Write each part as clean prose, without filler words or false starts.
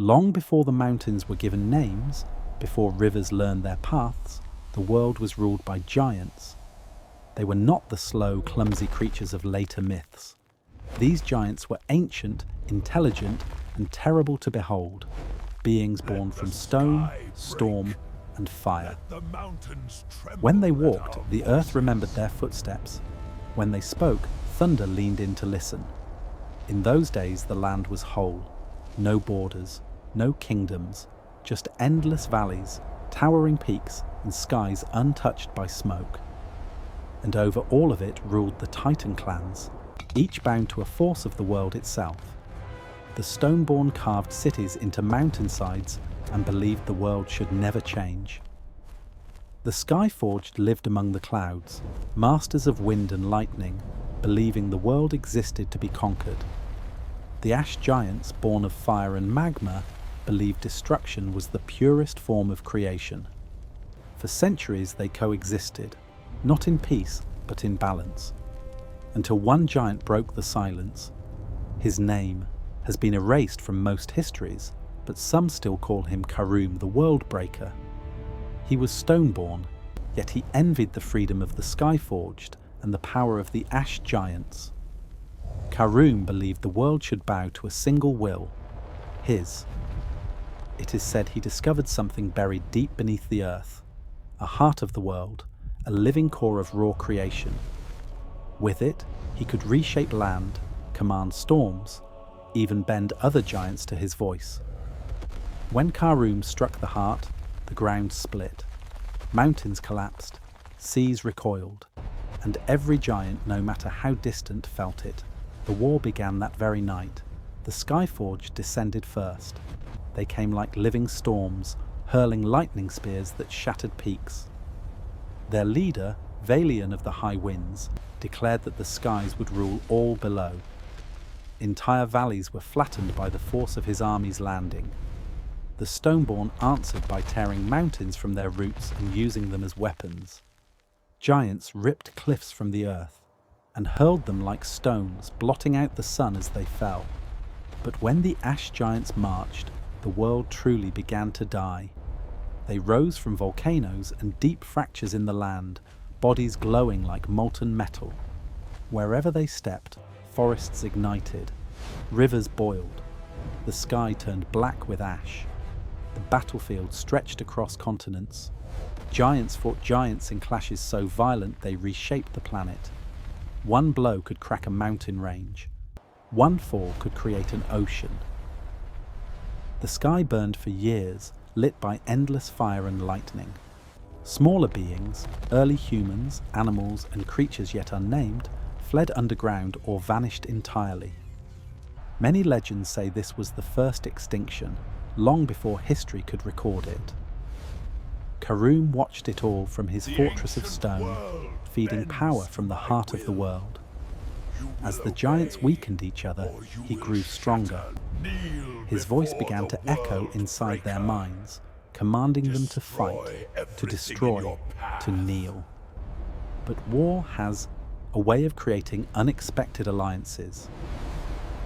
Long before the mountains were given names, before rivers learned their paths, the world was ruled by giants. They were not the slow, clumsy creatures of later myths. These giants were ancient, intelligent, and terrible to behold, beings born from stone, storm, and fire. When they walked, the earth remembered their footsteps. When they spoke, thunder leaned in to listen. In those days, the land was whole. No borders, no kingdoms, just endless valleys, towering peaks, and skies untouched by smoke. And over all of it ruled the Titan clans, each bound to a force of the world itself. The stone-born carved cities into mountainsides and believed the world should never change. The Skyforged lived among the clouds, masters of wind and lightning, believing the world existed to be conquered. The Ash Giants, born of fire and magma, believed destruction was the purest form of creation. For centuries they coexisted, not in peace, but in balance, until one giant broke the silence. His name has been erased from most histories, but some still call him Karum, the World Breaker. He was stone-born, yet he envied the freedom of the Skyforged and the power of the Ash Giants. Karum believed the world should bow to a single will, his. It is said he discovered something buried deep beneath the earth, a heart of the world, a living core of raw creation. With it, he could reshape land, command storms, even bend other giants to his voice. When Karum struck the heart, the ground split, mountains collapsed, seas recoiled, and every giant, no matter how distant, felt it. The war began that very night. The Skyforged descended first. They came like living storms, hurling lightning spears that shattered peaks. Their leader, Valian of the High Winds, declared that the skies would rule all below. Entire valleys were flattened by the force of his army's landing. The Stoneborn answered by tearing mountains from their roots and using them as weapons. Giants ripped cliffs from the earth and hurled them like stones, blotting out the sun as they fell. But when the Ash Giants marched, the world truly began to die. They rose from volcanoes and deep fractures in the land, bodies glowing like molten metal. Wherever they stepped, forests ignited, rivers boiled, the sky turned black with ash. The battlefield stretched across continents. Giants fought giants in clashes so violent they reshaped the planet. One blow could crack a mountain range. One fall could create an ocean. The sky burned for years, lit by endless fire and lightning. Smaller beings, early humans, animals, and creatures yet unnamed, fled underground or vanished entirely. Many legends say this was the first extinction, long before history could record it. Karum watched it all from his fortress of stone, feeding power from the heart of the world. As the giants weakened each other, he grew stronger. His voice began to echo inside their minds, commanding them to fight, to destroy, to kneel. But war has a way of creating unexpected alliances.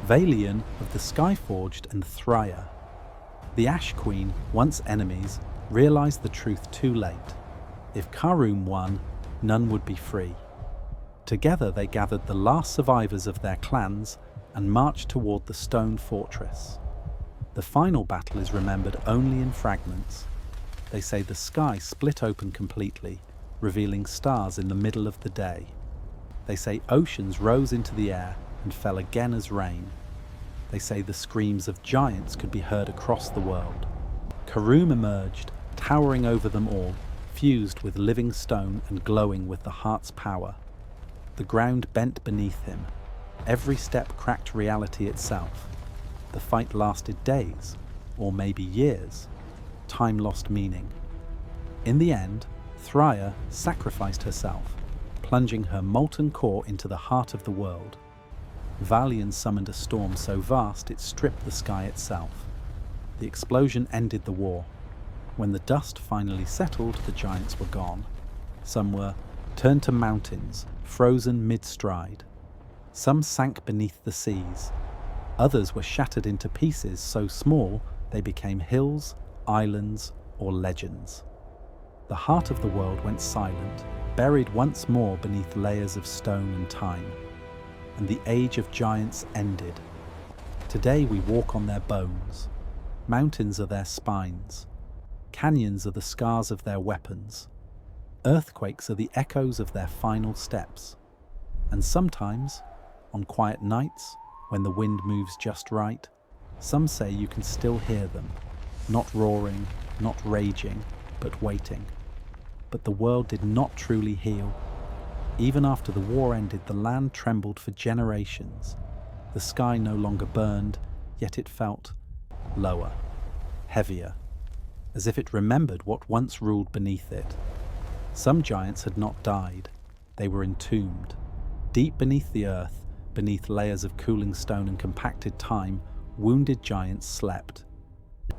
Valian of the Skyforged and Thria, the Ash Queen, once enemies, realized the truth too late. If Karum won, none would be free. Together they gathered the last survivors of their clans and marched toward the stone fortress. The final battle is remembered only in fragments. They say the sky split open completely, revealing stars in the middle of the day. They say oceans rose into the air and fell again as rain. They say the screams of giants could be heard across the world. Karum emerged, towering over them all, fused with living stone and glowing with the heart's power. The ground bent beneath him. Every step cracked reality itself. The fight lasted days, or maybe years. Time lost meaning. In the end, Thria sacrificed herself, plunging her molten core into the heart of the world. Valian summoned a storm so vast it stripped the sky itself. The explosion ended the war. When the dust finally settled, the giants were gone. Some were turned to mountains, frozen mid-stride. Some sank beneath the seas. Others were shattered into pieces so small They became hills, islands, or legends. The heart of the world went silent, buried once more beneath layers of stone and time, and the age of giants ended. Today we walk on their bones. Mountains are their spines. Canyons are the scars of their weapons. Earthquakes are the echoes of their final steps. And sometimes, on quiet nights, when the wind moves just right, some say you can still hear them, not roaring, not raging, but waiting. But the world did not truly heal. Even after the war ended, the land trembled for generations. The sky no longer burned, yet it felt lower, heavier, as if it remembered what once ruled beneath it. Some giants had not died. They were entombed. Deep beneath the earth, beneath layers of cooling stone and compacted time, wounded giants slept.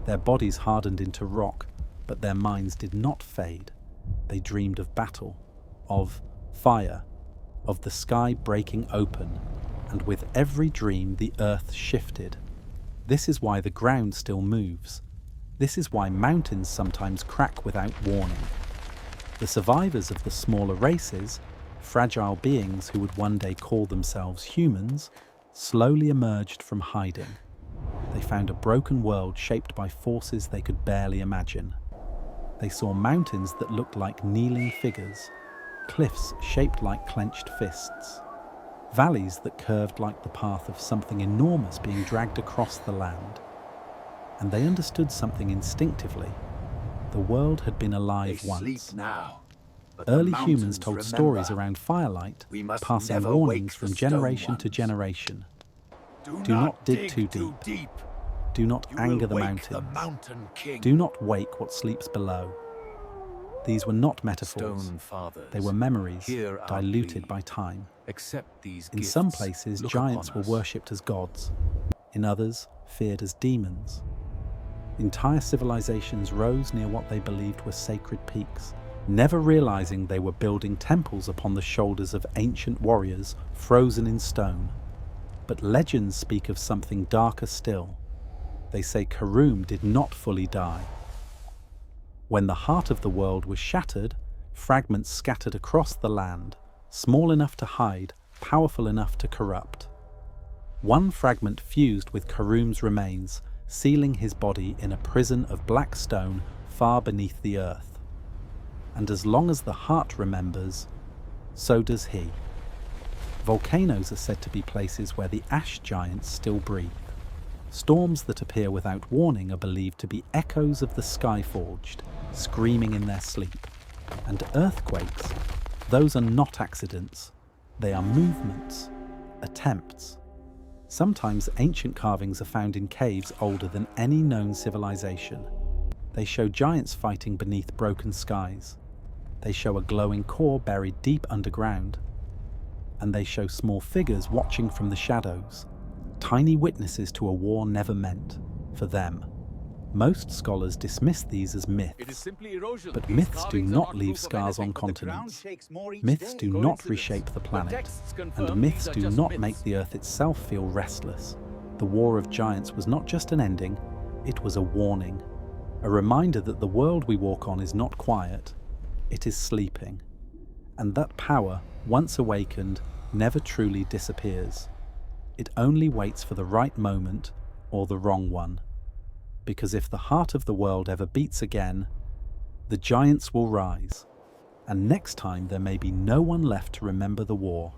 Their bodies hardened into rock, but their minds did not fade. They dreamed of battle, of fire, of the sky breaking open, and with every dream the earth shifted. This is why the ground still moves. This is why mountains sometimes crack without warning. The survivors of the smaller races, fragile beings who would one day call themselves humans, slowly emerged from hiding. They found a broken world shaped by forces they could barely imagine. They saw mountains that looked like kneeling figures, cliffs shaped like clenched fists, valleys that curved like the path of something enormous being dragged across the land. And they understood something instinctively. The world had been alive They once. sleep now, but Early the humans mountains told remember. stories around firelight, We must passing never warnings wake the from stone generation to ones. generation. Do not dig too deep. Do not You anger will the wake mountains. the mountain king. Do not wake what sleeps below. These were not metaphors. Stone fathers, They were memories hear our diluted plea. by time. Accept these In gifts. some places, Look giants upon were us. worshipped as gods. In others, feared as demons. Entire civilizations rose near what they believed were sacred peaks, never realizing they were building temples upon the shoulders of ancient warriors frozen in stone. But legends speak of something darker still. They say Karum did not fully die. When the heart of the world was shattered, fragments scattered across the land, small enough to hide, powerful enough to corrupt. One fragment fused with Karum's remains, sealing his body in a prison of black stone far beneath the earth. And as long as the heart remembers, so does he. Volcanoes are said to be places where the ash giants still breathe. Storms that appear without warning are believed to be echoes of the Skyforged, screaming in their sleep. And earthquakes, those are not accidents. They are movements, attempts. Sometimes ancient carvings are found in caves older than any known civilization. They show giants fighting beneath broken skies. They show a glowing core buried deep underground. And they show small figures watching from the shadows, tiny witnesses to a war never meant for them. Most scholars dismiss these as myths, but myths do not leave scars on continents. Myths do not reshape the planet, and myths do not make the Earth itself feel restless. The War of Giants was not just an ending, it was a warning, a reminder that the world we walk on is not quiet, it is sleeping, and that power, once awakened, never truly disappears. It only waits for the right moment or the wrong one. Because if the heart of the world ever beats again, the giants will rise, and next time there may be no one left to remember the war.